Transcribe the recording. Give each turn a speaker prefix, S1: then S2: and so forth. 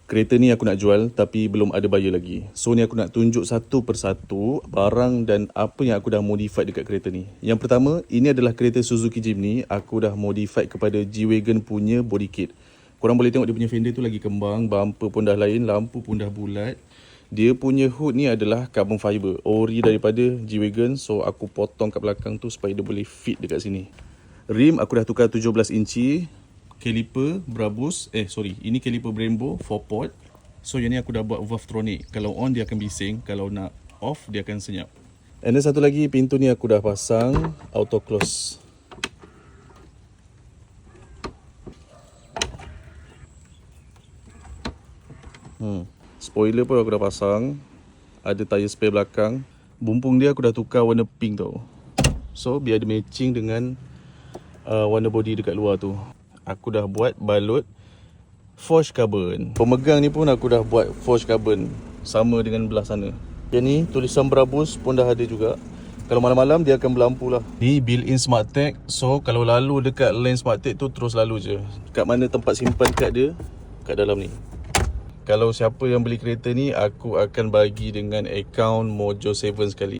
S1: Kereta ni aku nak jual tapi belum ada buyer lagi. So ni aku nak tunjuk satu persatu barang dan apa yang aku dah modified dekat kereta ni. Yang pertama, ini adalah kereta Suzuki Jimny. Aku dah modified kepada G-Wagon punya body kit. Korang boleh tengok dia punya fender tu lagi kembang, bumper pun dah lain, lampu pun dah bulat. Dia punya hood ni adalah carbon fiber, ori daripada G-Wagon. So aku potong kat belakang tu supaya dia boleh fit dekat sini. Rim aku dah tukar 17 inci. Caliper Brabus, ini caliper Brembo 4-port. So yang ni aku dah buat Valvetronic. Kalau on dia akan bising, kalau nak off dia akan senyap. And then satu lagi, pintu ni aku dah pasang auto close. Spoiler pun aku dah pasang. Ada tayar spare belakang. Bumpung dia aku dah tukar warna pink tau. So biar dia matching dengan warna body dekat luar tu. Aku dah buat balut forged carbon. Pemegang ni pun aku dah buat forged carbon, sama dengan belah sana. Yang ni tulisan Brabus pun dah ada juga. Kalau malam-malam dia akan berlampu lah. Ni built-in smart tag. So kalau lalu dekat lane smart tag tu terus lalu je. Kat mana tempat simpan kad dia? Kat dalam ni. Kalau siapa yang beli kereta ni, aku akan bagi dengan akaun Mojo 7 sekali.